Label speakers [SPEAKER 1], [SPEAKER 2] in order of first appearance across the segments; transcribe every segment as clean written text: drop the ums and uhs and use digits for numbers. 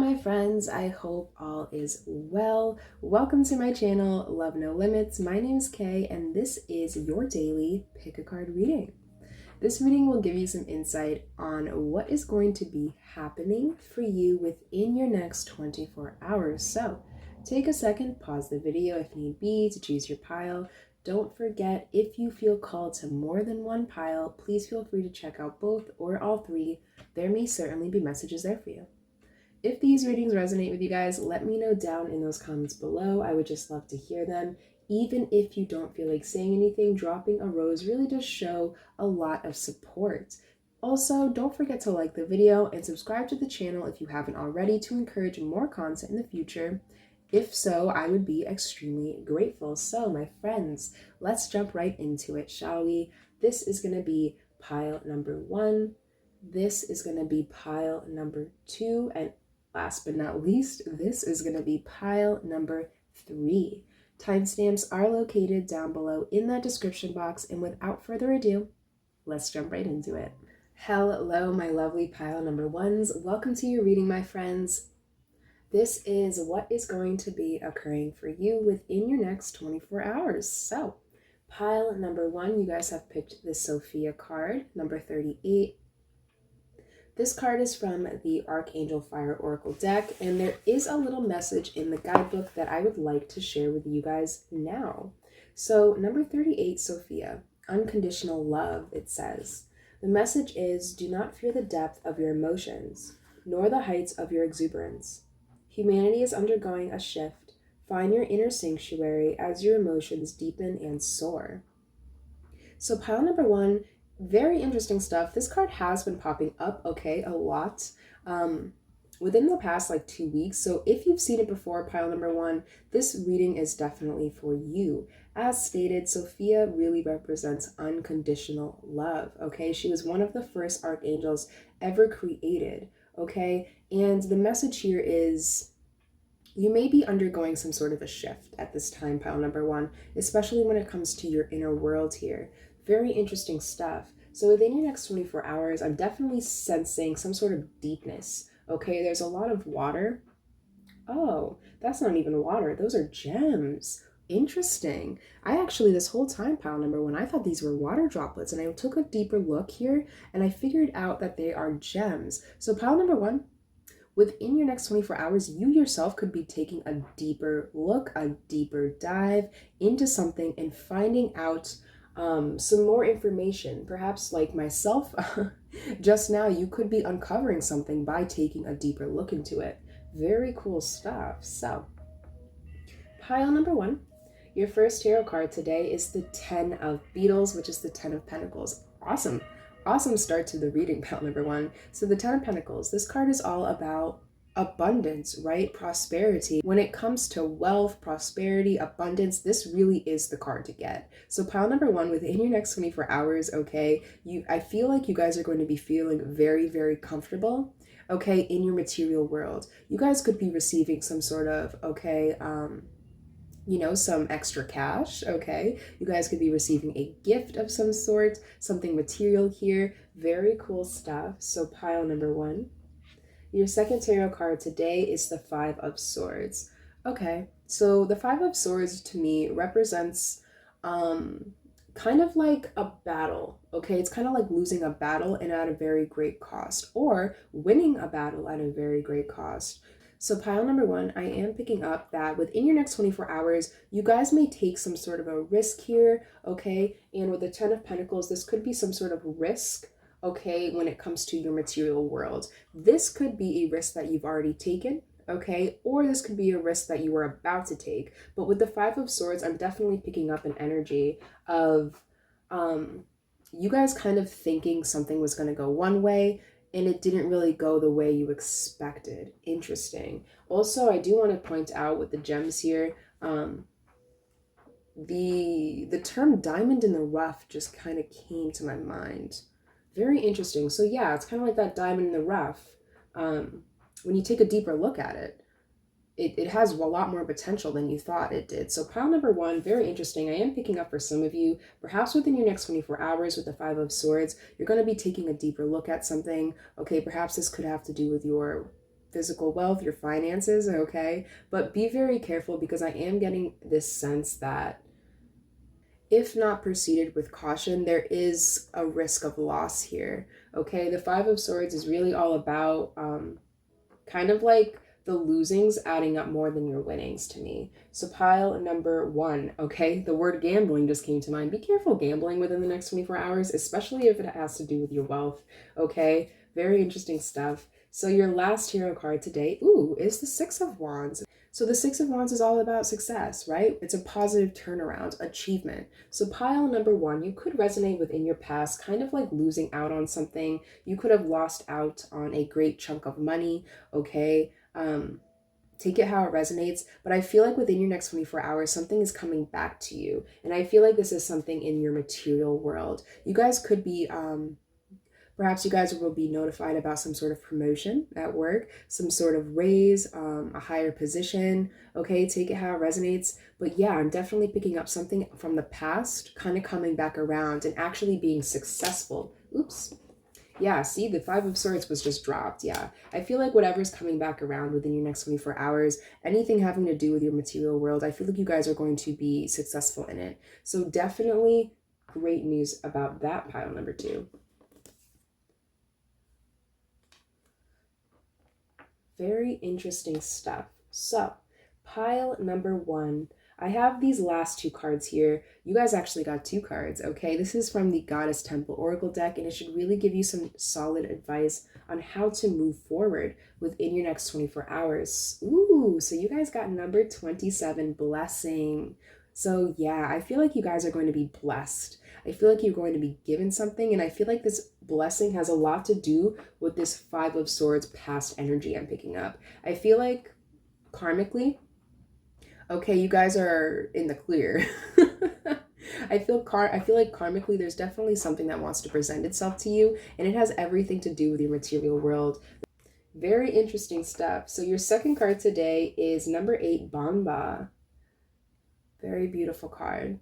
[SPEAKER 1] my friends, I hope all is well. Welcome to my channel, Love No Limits. My name is Kay, and this is your daily pick a card reading. This reading will give you some insight on what is going to be happening for you within your next 24 hours. So take a second, pause the video if need be to choose your pile. Don't forget, if you feel called to more than one pile, please feel free to check out both or all three. There may certainly be messages there for you. If these readings resonate with you guys, let me know down in those comments below. I would just love to hear them. Even if you don't feel like saying anything, dropping a rose really does show a lot of support. Also, don't forget to like the video and subscribe to the channel if you haven't already to encourage more content in the future. If so, I would be extremely grateful. So, my friends, let's jump right into it, shall we? This is going to be pile number 1. This is going to be pile number 2. And last but not least, this is going to be pile number 3. Timestamps are located down below in that description box. And without further ado, let's jump right into it. Hello, my lovely pile number 1s. Welcome to your reading, my friends. This is what is going to be occurring for you within your next 24 hours. So, pile number 1, you guys have picked the Sophia card, number 38. This card is from the Archangel Fire Oracle deck, and there is a little message in the guidebook that I would like to share with you guys now. So, number 38, Sophia, unconditional love, it says. The message is, do not fear the depth of your emotions, nor the heights of your exuberance. Humanity is undergoing a shift. Find your inner sanctuary as your emotions deepen and soar. So, pile number 1, very interesting stuff. This card has been popping up, a lot within the past 2 weeks. So if you've seen it before, pile number 1, this reading is definitely for you. As stated, Sophia really represents unconditional love, She was one of the first archangels ever created, And the message here is, you may be undergoing some sort of a shift at this time, pile number 1, especially when it comes to your inner world here. Very interesting stuff. So within your next 24 hours, I'm definitely sensing some sort of deepness, There's a lot of water. Oh, that's not even water. Those are gems. Interesting. I actually, this whole time, pile number 1, I thought these were water droplets, and I took a deeper look here, and I figured out that they are gems. So pile number 1, within your next 24 hours, you yourself could be taking a deeper look, a deeper dive into something and finding out some more information. Perhaps like myself, just now you could be uncovering something by taking a deeper look into it. Very cool stuff. So, pile number 1, your first tarot card today is the 10 of Beetles, which is the 10 of Pentacles. Awesome start to the reading, pile number 1. So the 10 of Pentacles, this card is all about abundance, right? Prosperity. When it comes to wealth, prosperity, abundance, this really is the card to get. So pile number 1, within your next 24 hours, I feel like you guys are going to be feeling very, very comfortable, in your material world. You guys could be receiving some sort of, some extra cash, You guys could be receiving a gift of some sort, something material here. Very cool stuff. So pile number 1. Your second tarot card today is the 5 of Swords. So the 5 of Swords to me represents kind of like a battle, It's kind of like losing a battle and at a very great cost, or winning a battle at a very great cost. So pile number 1, I am picking up that within your next 24 hours, you guys may take some sort of a risk here, And with the 10 of Pentacles, this could be some sort of risk, when it comes to your material world. This could be a risk that you've already taken, Or this could be a risk that you were about to take. But with the 5 of Swords, I'm definitely picking up an energy of you guys kind of thinking something was going to go one way, and it didn't really go the way you expected. Interesting. Also, I do want to point out with the gems here, the term diamond in the rough just kind of came to my mind. Very interesting. So yeah, it's kind of like that diamond in the rough. When you take a deeper look at it, it has a lot more potential than you thought it did. So pile number 1, very interesting. I am picking up for some of you, perhaps within your next 24 hours with the 5 of Swords, you're going to be taking a deeper look at something. Perhaps this could have to do with your physical wealth, your finances, okay? But be very careful because I am getting this sense that if not proceeded with caution, there is a risk of loss here, okay? The Five of Swords is really all about kind of like the losings adding up more than your winnings to me. So pile number 1, okay? The word gambling just came to mind. Be careful gambling within the next 24 hours, especially if it has to do with your wealth, okay? Very interesting stuff. So your last hero card today, ooh, is the Six of Wands. So the Six of Wands is all about success, right? It's a positive turnaround, achievement. So pile number 1, you could resonate within your past, kind of like losing out on something. You could have lost out on a great chunk of money, okay? Take it how it resonates, but I feel like within your next 24 hours, something is coming back to you. And I feel like this is something in your material world. You guys could be, perhaps you guys will be notified about some sort of promotion at work, some sort of raise, a higher position. Okay, take it how it resonates. But yeah, I'm definitely picking up something from the past, kind of coming back around and actually being successful. Oops. Yeah, see, the Five of Swords was just dropped. Yeah, I feel like whatever's coming back around within your next 24 hours, anything having to do with your material world, I feel like you guys are going to be successful in it. So definitely great news about that pile number 2. Very interesting stuff. So, pile number 1. I have these last 2 cards here. You guys actually got 2 cards, okay? This is from the Goddess Temple Oracle deck, and it should really give you some solid advice on how to move forward within your next 24 hours. Ooh, so you guys got number 27, blessing. So yeah, I feel like you guys are going to be blessed. I feel like you're going to be given something, and I feel like this blessing has a lot to do with this Five of Swords past energy I'm picking up. I feel like karmically, okay, you guys are in the clear. I feel like karmically there's definitely something that wants to present itself to you, and it has everything to do with your material world. Very interesting stuff. So your second card today is number 8, Bamba. Very beautiful card.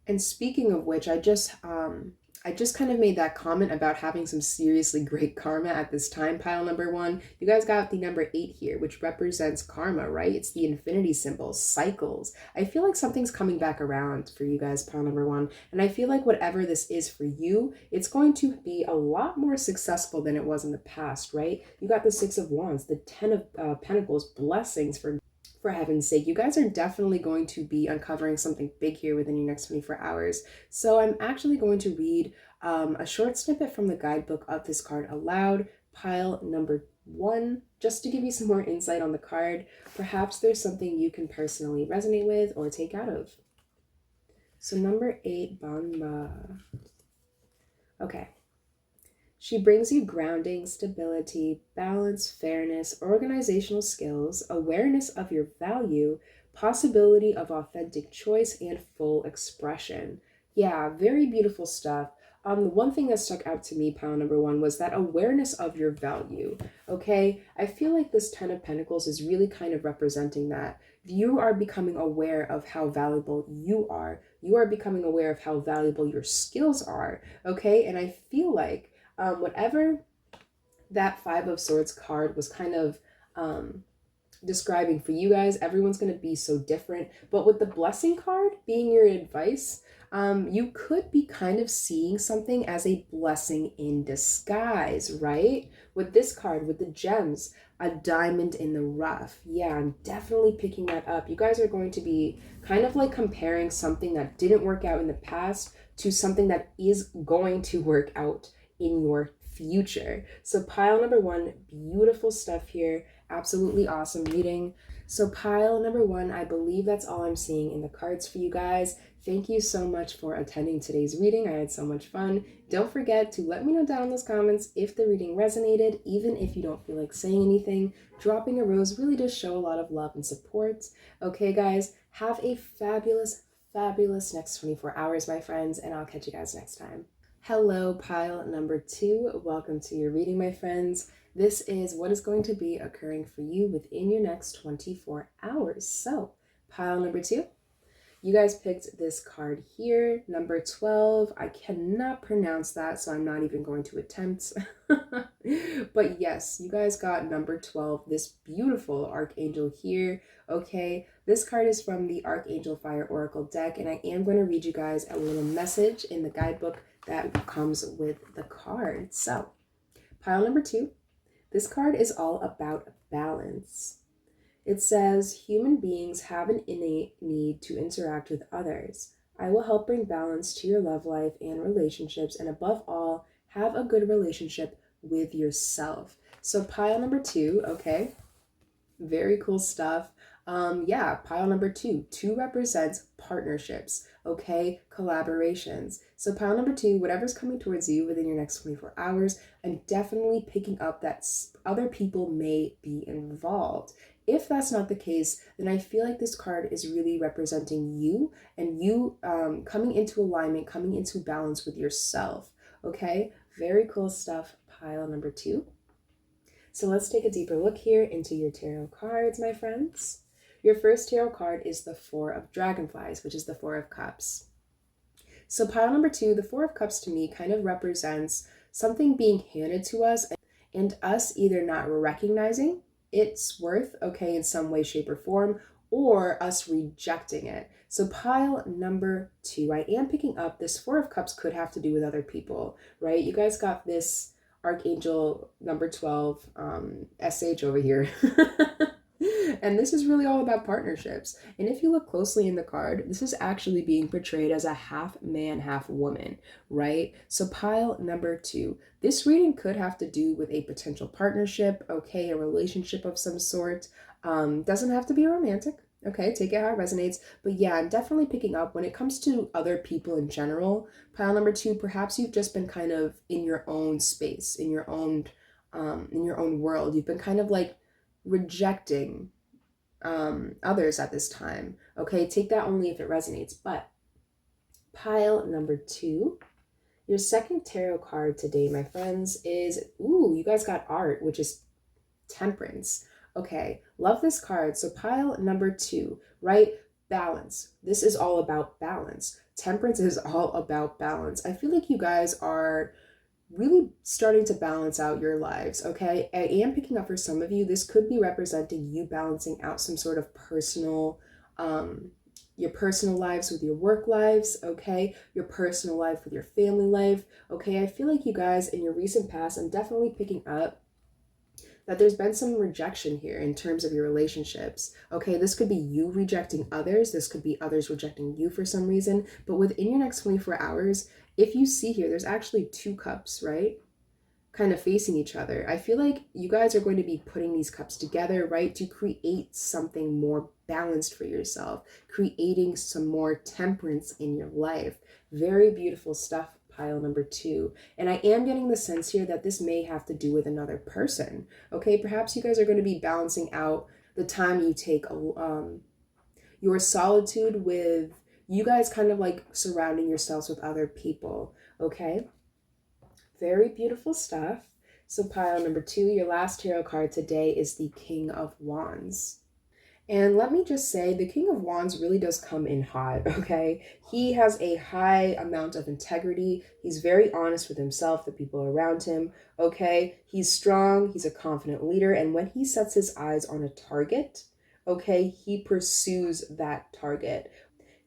[SPEAKER 1] And speaking of which, I just kind of made that comment about having some seriously great karma at this time, pile number 1. You guys got the number 8 here, which represents karma, right? It's the infinity symbol, cycles. I feel like something's coming back around for you guys, pile number 1. And I feel like whatever this is for you, it's going to be a lot more successful than it was in the past, right? You got the Six of Wands, the 10 of Pentacles, blessings for heaven's sake. You guys are definitely going to be uncovering something big here within your next 24 hours. So I'm actually going to read a short snippet from the guidebook of this card aloud, pile number 1, just to give you some more insight on the card. Perhaps there's something you can personally resonate with or take out of. So number 8, Banma. Okay. She brings you grounding, stability, balance, fairness, organizational skills, awareness of your value, possibility of authentic choice, and full expression. Yeah, very beautiful stuff. The one thing that stuck out to me, pile number 1, was that awareness of your value. Okay, I feel like this 10 of Pentacles is really kind of representing that. You are becoming aware of how valuable you are. You are becoming aware of how valuable your skills are. Okay, and I feel like whatever that Five of Swords card was kind of describing for you guys, everyone's going to be so different. But with the blessing card being your advice, you could be kind of seeing something as a blessing in disguise, right? With this card, with the gems, a diamond in the rough. Yeah, I'm definitely picking that up. You guys are going to be kind of like comparing something that didn't work out in the past to something that is going to work out in your future. So pile number 1, beautiful stuff here. Absolutely awesome reading. So pile number 1, I believe that's all I'm seeing in the cards for you guys. Thank you so much for attending today's reading. I had so much fun. Don't forget to let me know down in those comments if the reading resonated, even if you don't feel like saying anything. Dropping a rose really does show a lot of love and support. Okay, guys, have a fabulous, fabulous next 24 hours, my friends, and I'll catch you guys next time. Hello, pile number 2. Welcome to your reading, my friends. This is what is going to be occurring for you within your next 24 hours. So, pile number 2, You guys picked this card here, number 12. I cannot pronounce that, so I'm not even going to attempt. But yes, you guys got number 12, this beautiful archangel here. Okay, this card is from the Archangel Fire Oracle deck, and I am going to read you guys a little message in the guidebook that comes with the card. So, pile number 2, this card is all about balance. It says, human beings have an innate need to interact with others. I will help bring balance to your love life and relationships, and above all, have a good relationship with yourself. So pile number 2, okay, very cool stuff. Yeah, pile number 2. 2 represents partnerships, okay, collaborations. So pile number 2, whatever's coming towards you within your next 24 hours, I'm definitely picking up that other people may be involved. If that's not the case, then I feel like this card is really representing you and you coming into alignment, coming into balance with yourself, okay? Very cool stuff, pile number 2. So let's take a deeper look here into your tarot cards, my friends. Your first tarot card is the Four of Dragonflies, which is the Four of Cups. So pile number 2, the Four of Cups to me kind of represents something being handed to us and us either not recognizing its worth, okay, in some way, shape, or form, or us rejecting it. So pile number 2, I am picking up this Four of Cups could have to do with other people, right? You guys got this Archangel number 12 SH over here. And this is really all about partnerships. And if you look closely in the card, this is actually being portrayed as a half man, half woman, right? So pile number 2, this reading could have to do with a potential partnership, okay, a relationship of some sort. Doesn't have to be romantic, okay, take it how it resonates. But yeah, I'm definitely picking up when it comes to other people in general. Pile number 2, perhaps you've just been kind of in your own space, in your own world. You've been kind of like rejecting others at this time. Okay, take that only if it resonates. But pile number 2, your second tarot card today, my friends, is, ooh, you guys got art, which is Temperance. Okay, love this card. So pile number 2, right? Balance. This is all about balance. Temperance is all about balance. I feel like you guys are really starting to balance out your lives, okay? I am picking up for some of you, this could be representing you balancing out some sort of personal, your personal lives with your work lives, okay? Your personal life with your family life, okay? I feel like you guys in your recent past, I'm definitely picking up that there's been some rejection here in terms of your relationships. Okay, this could be you rejecting others. This could be others rejecting you for some reason. But within your next 24 hours, if you see here, there's actually 2 cups, right? Kind of facing each other. I feel like you guys are going to be putting these cups together, right? To create something more balanced for yourself, creating some more temperance in your life. Very beautiful stuff, pile number 2. And I am getting the sense here that this may have to do with another person. Okay, perhaps you guys are going to be balancing out the time you take your solitude with you guys kind of like surrounding yourselves with other people. Okay, very beautiful stuff. So pile number 2, your last tarot card today is the King of Wands. And let me just say, the King of Wands really does come in hot, okay? He has a high amount of integrity. He's very honest with himself, the people around him, okay? He's strong, he's a confident leader, and when he sets his eyes on a target, okay, he pursues that target.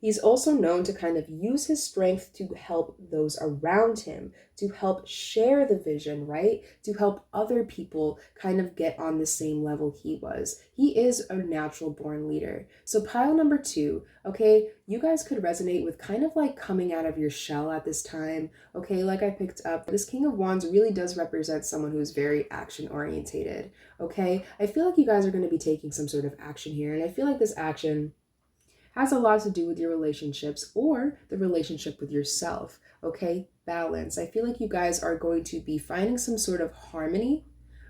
[SPEAKER 1] He's also known to kind of use his strength to help those around him, to help share the vision, right? To help other people kind of get on the same level he was. He is a natural born leader. So pile number 2, okay, you guys could resonate with kind of like coming out of your shell at this time, okay? Like I picked up, this King of Wands really does represent someone who's very action orientated, okay? I feel like you guys are going to be taking some sort of action here, and I feel like this action has a lot to do with your relationships or the relationship with yourself, okay? Balance. I feel like you guys are going to be finding some sort of harmony,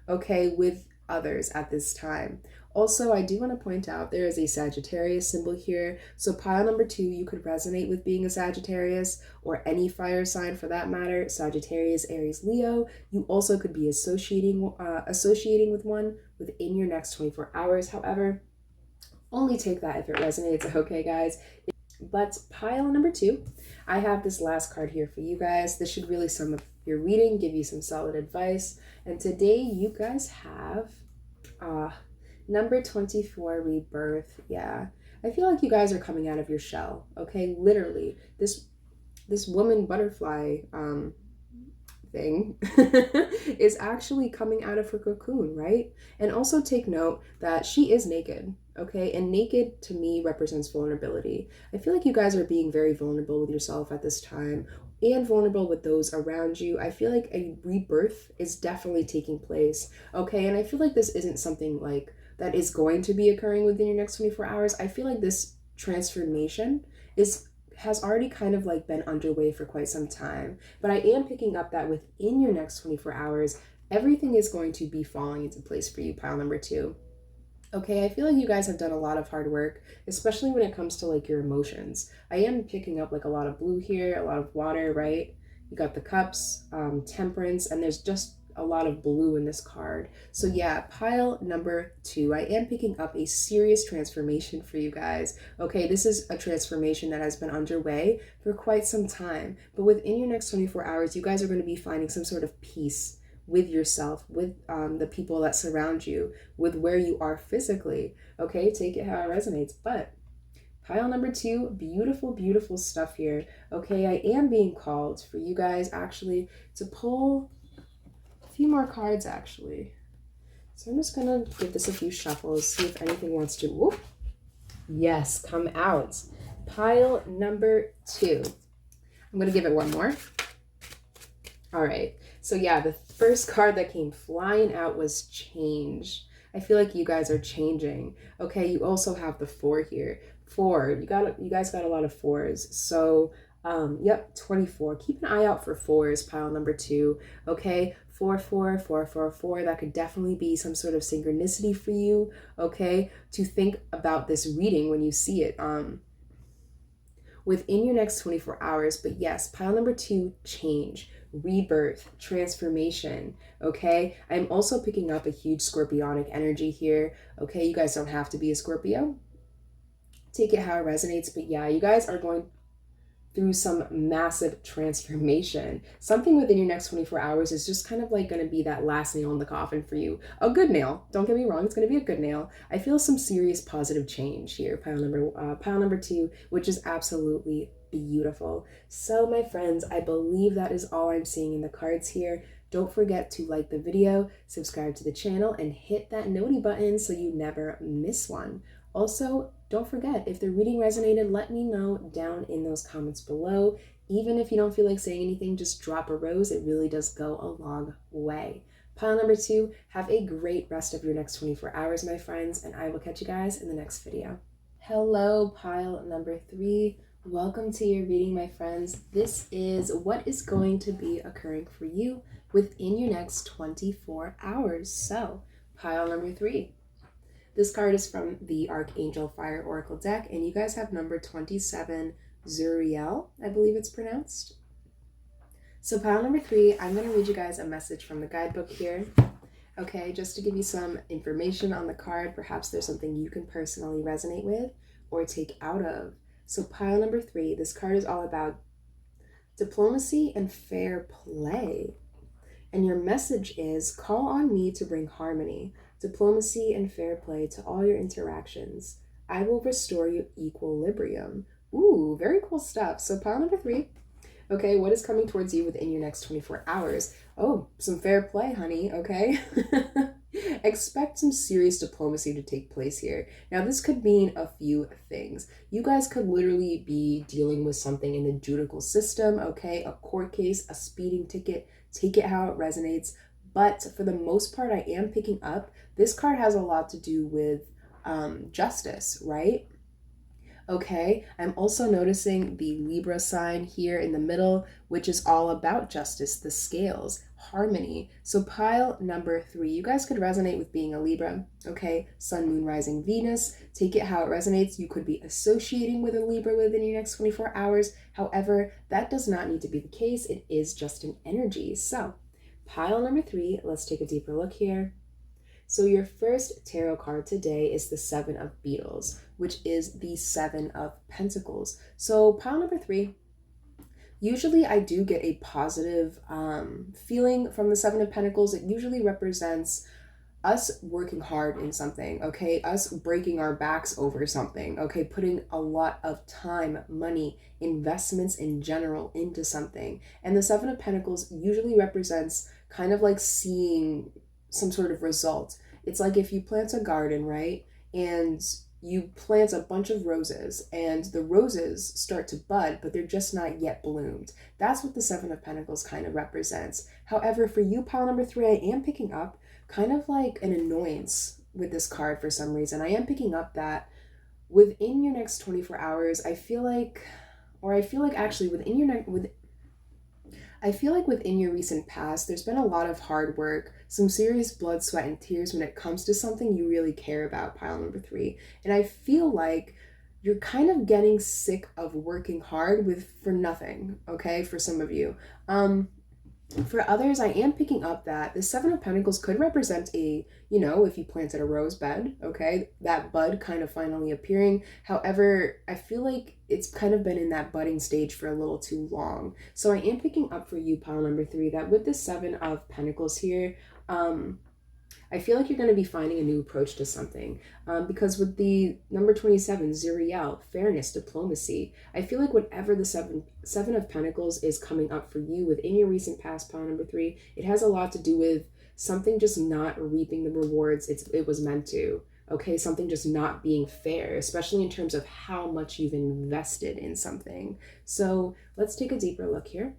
[SPEAKER 1] okay, with others at this time. Also, I do want to point out there is a Sagittarius symbol here. So pile number 2, you could resonate with being a Sagittarius or any fire sign for that matter. Sagittarius, Aries, Leo. You also could be associating with one within your next 24 hours. However, only take that if it resonates, okay, guys? But pile number 2, I have this last card here for you guys. This should really sum up your reading, give you some solid advice. And today you guys have number 24, rebirth. Yeah, I feel like you guys are coming out of your shell, okay? Literally, this woman butterfly thing is actually coming out of her cocoon, right? And also take note that she is naked, okay? And naked to me represents vulnerability. I feel like you guys are being very vulnerable with yourself at this time and vulnerable with those around you. I feel like a rebirth is definitely taking place, okay? And I feel like this isn't something like that is going to be occurring within your next 24 hours. I feel like this transformation has already kind of like been underway for quite some time. But I am picking up that within your next 24 hours, everything is going to be falling into place for you, pile number 2. Okay, I feel like you guys have done a lot of hard work, especially when it comes to like your emotions. I am picking up like a lot of blue here, a lot of water, right? You got the cups, temperance, and there's just a lot of blue in this card. So yeah, pile number 2, I am picking up a serious transformation for you guys. Okay, this is a transformation that has been underway for quite some time, but within your next 24 hours, you guys are going to be finding some sort of peace with yourself, with the people that surround you, with where you are physically. Okay, take it how it resonates. But pile number 2, beautiful, beautiful stuff here. Okay, I am being called for you guys actually to pull a few more cards actually. So I'm just gonna give this a few shuffles, see if anything wants to, whoop, yes, come out. Pile number 2. I'm gonna give it one more. All right, so yeah, the first card that came flying out was change. I feel like you guys are changing. Okay, you also have the 4 here. 4, you guys got a lot of 4s. So, yep, 24. Keep an eye out for 4s, pile number 2. Okay, 4, 4, 4, 4, 4. That could definitely be some sort of synchronicity for you. Okay, to think about this reading when you see it. Within your next 24 hours. But yes, pile number 2, change, rebirth, transformation. Okay, I'm also picking up a huge scorpionic energy here. Okay, you guys don't have to be a Scorpio, take it how it resonates. But yeah, you guys are going through some massive transformation. Something within your next 24 hours is just kind of like going to be that last nail in the coffin for you. A good nail, don't get me wrong, it's going to be a good nail. I feel some serious positive change here, pile number 2, which is absolutely beautiful. So my friends, I believe that is all I'm seeing in the cards here. Don't forget to like the video, subscribe to the channel, and hit that noti button so you never miss one. Also, don't forget, if the reading resonated, let me know down in those comments below. Even if you don't feel like saying anything, just drop a rose. It really does go a long way. Pile number 2, have a great rest of your next 24 hours, my friends, and I will catch you guys in the next video. Hello, pile number 3. Welcome to your reading, my friends. This is what is going to be occurring for you within your next 24 hours. So, pile number 3. This card is from the Archangel Fire Oracle deck, and you guys have number 27, Zuriel, I believe it's pronounced. So pile number 3, I'm going to read you guys a message from the guidebook here. Okay, just to give you some information on the card, perhaps there's something you can personally resonate with or take out of. So pile number 3, this card is all about diplomacy and fair play. And your message is, call on me to bring harmony, diplomacy, and fair play to all your interactions. I will restore your equilibrium. Ooh, very cool stuff. So pile number 3. Okay, what is coming towards you within your next 24 hours? Oh, some fair play, honey, okay? Expect some serious diplomacy to take place here. Now, this could mean a few things. You guys could literally be dealing with something in the judicial system, okay? A court case, a speeding ticket, take it how it resonates. But for the most part, I am picking up, this card has a lot to do with justice, right? Okay, I'm also noticing the Libra sign here in the middle, which is all about justice, the scales, harmony. So pile number 3, you guys could resonate with being a Libra, okay? Sun, Moon, Rising, Venus, take it how it resonates. You could be associating with a Libra within your next 24 hours. However, that does not need to be the case. It is just an energy. So pile number 3, let's take a deeper look here. So your first tarot card today is the Seven of Beetles, which is the Seven of Pentacles. So pile number 3, usually I do get a positive feeling from the Seven of Pentacles. It usually represents us working hard in something, okay? Us breaking our backs over something, okay? Putting a lot of time, money, investments in general into something. And the Seven of Pentacles usually represents kind of like seeing some sort of result. It's like if you plant a garden, right? And you plant a bunch of roses and the roses start to bud, but they're just not yet bloomed. That's what the Seven of Pentacles kind of represents. However, for you, pile number 3, I am picking up kind of like an annoyance with this card for some reason. I am picking up that within your next 24 hours, I feel like actually within your I feel like within your recent past, there's been a lot of hard work, some serious blood, sweat, and tears when it comes to something you really care about, pile number 3. And I feel like you're kind of getting sick of working hard for nothing, okay, for some of you. For others, I am picking up that the Seven of Pentacles could represent if you planted a rose bed, okay, that bud kind of finally appearing. However, I feel like it's kind of been in that budding stage for a little too long. So I am picking up for you, pile number 3, that with the Seven of Pentacles here, I feel like you're going to be finding a new approach to something because with the number 27, Zuriel, fairness, diplomacy, I feel like whatever the seven of Pentacles is coming up for you within your recent past, pile number 3, it has a lot to do with something just not reaping the rewards it was meant to. Okay, something just not being fair, especially in terms of how much you've invested in something. So let's take a deeper look here.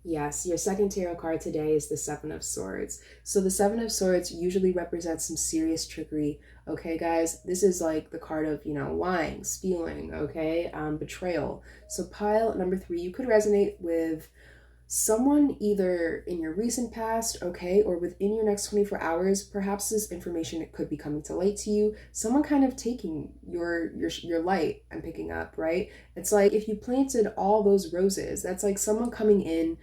[SPEAKER 1] Yes, your second tarot card today is the Seven of Swords. So the Seven of Swords usually represents some serious trickery. Okay, guys, this is like the card of, lying, stealing, okay, betrayal. So pile number 3, you could resonate with someone either in your recent past, okay, or within your next 24 hours. Perhaps this information could be coming to light to you. Someone kind of taking your light and picking up, right? It's like if you planted all those roses, that's like someone coming in,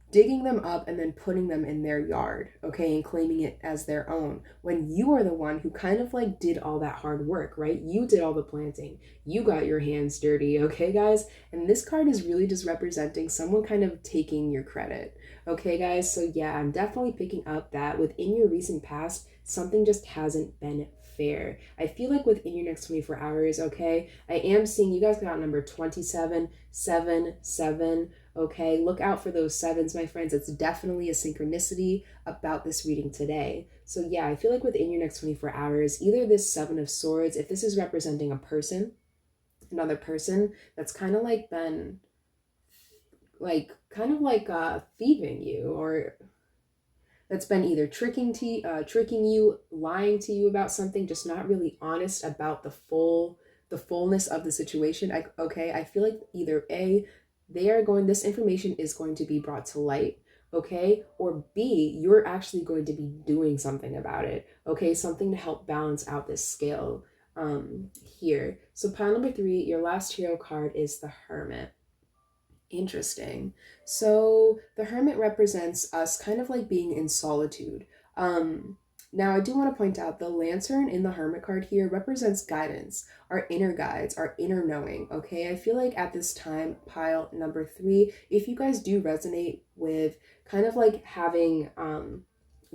[SPEAKER 1] digging them up and then putting them in their yard, okay, and claiming it as their own, when you are the one who kind of like did all that hard work, right? You did all the planting, you got your hands dirty, okay, guys? And this card is really just representing someone kind of taking your credit, okay, guys? So yeah, I'm definitely picking up that within your recent past, something just hasn't been fair. I feel like within your next 24 hours, okay, I am seeing you guys got number 27, 7, 7. Okay, look out for those 7s, my friends. It's definitely a synchronicity about this reading today. So yeah, I feel like within your next 24 hours, either this 7 of Swords, if this is representing a person, another person that's kind of like been thieving you, or that's been either tricking you, lying to you about something, just not really honest about the fullness of the situation. I feel like either A, this information is going to be brought to light, okay? Or B, you're actually going to be doing something about it, okay? Something to help balance out this scale here. So pile number 3, your last tarot card is the Hermit. Interesting. So the Hermit represents us kind of like being in solitude. Now I do want to point out the Lantern in the Hermit card here represents guidance, our inner guides, our inner knowing, okay? I feel like at this time, pile number 3, if you guys do resonate with kind of like having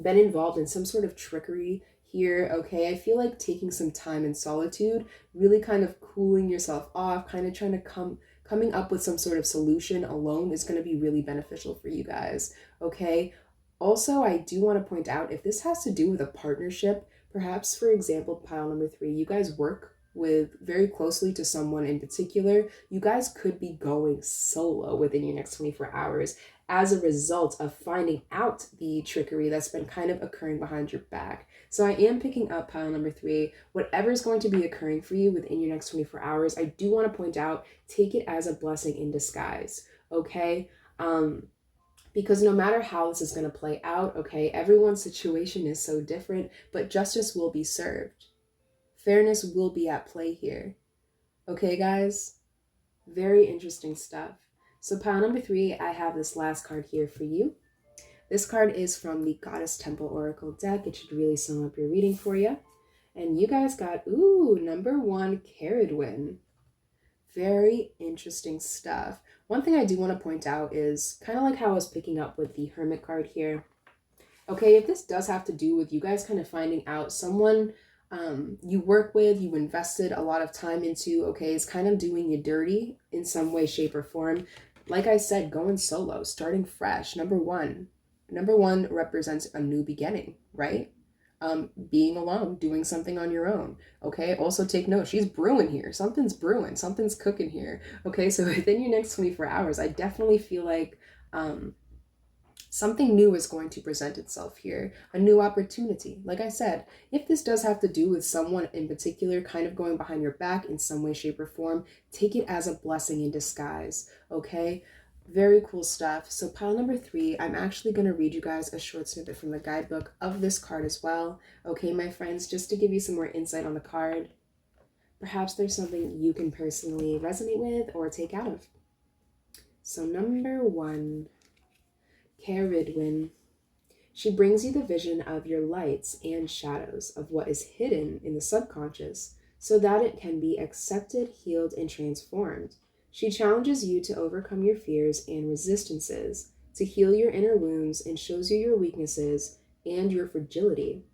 [SPEAKER 1] been involved in some sort of trickery here, okay, I feel like taking some time in solitude, really kind of cooling yourself off, kind of trying to coming up with some sort of solution alone is going to be really beneficial for you guys, okay? Also, I do want to point out, if this has to do with a partnership, perhaps, for example, pile number 3, you guys work with very closely to someone in particular, you guys could be going solo within your next 24 hours as a result of finding out the trickery that's been kind of occurring behind your back. So I am picking up pile number 3. Whatever is going to be occurring for you within your next 24 hours, I do want to point out, take it as a blessing in disguise, okay? Because no matter how this is going to play out, okay, everyone's situation is so different, but justice will be served. Fairness will be at play here. Okay, guys? Very interesting stuff. So pile number 3, I have this last card here for you. This card is from the Goddess Temple Oracle deck. It should really sum up your reading for you. And you guys got, ooh, number 1, KayAVegan. Very interesting stuff. One thing I do want to point out is kind of like how I was picking up with the Hermit card here. Okay, if this does have to do with you guys kind of finding out someone you work with, you invested a lot of time into, okay, is kind of doing you dirty in some way, shape, or form. Like I said, going solo, starting fresh. Number one represents a new beginning, right? Being alone, doing something on your own. Okay, also take note, she's brewing here. Something's brewing, something's cooking here. Okay, so within your next 24 hours, I definitely feel like something new is going to present itself here, a new opportunity. Like I said, if this does have to do with someone in particular kind of going behind your back in some way, shape, or form, take it as a blessing in disguise, okay? Very cool stuff. So pile number 3, I'm actually going to read you guys a short snippet from the guidebook of this card as well. Okay, my friends, just to give you some more insight on the card. Perhaps there's something you can personally resonate with or take out of. So number 1, KayAVegan. She brings you the vision of your lights and shadows, of what is hidden in the subconscious, so that it can be accepted, healed, and transformed. She challenges you to overcome your fears and resistances, to heal your inner wounds, and shows you your weaknesses and your fragility.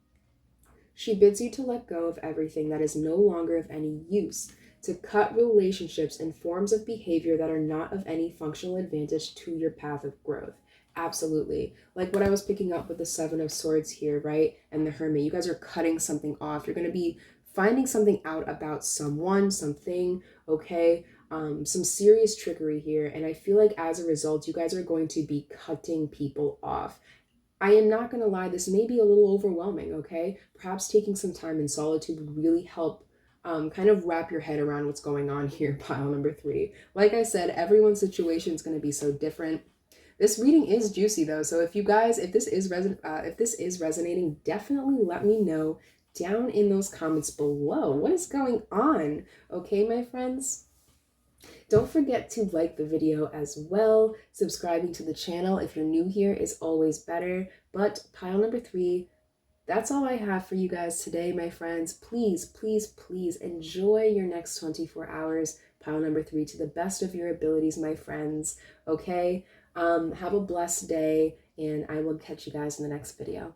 [SPEAKER 1] She bids you to let go of everything that is no longer of any use, to cut relationships and forms of behavior that are not of any functional advantage to your path of growth. Absolutely. Like what I was picking up with the 7 of Swords here, right? And the Hermit. You guys are cutting something off. You're going to be finding something out about someone, something, okay? Some serious trickery here. And I feel like as a result, you guys are going to be cutting people off. I am not going to lie, this may be a little overwhelming, okay? Perhaps taking some time in solitude would really help kind of wrap your head around what's going on here, pile number 3. Like I said, everyone's situation is going to be so different. This reading is juicy though, so if you guys, if this is resonating, definitely let me know down in those comments below. What is going on? Okay, my friends? Don't forget to like the video as well. Subscribing to the channel if you're new here is always better. But pile number 3, that's all I have for you guys today, my friends. Please, please, please enjoy your next 24 hours. Pile number 3 to the best of your abilities, my friends. Okay? Have a blessed day, and I will catch you guys in the next video.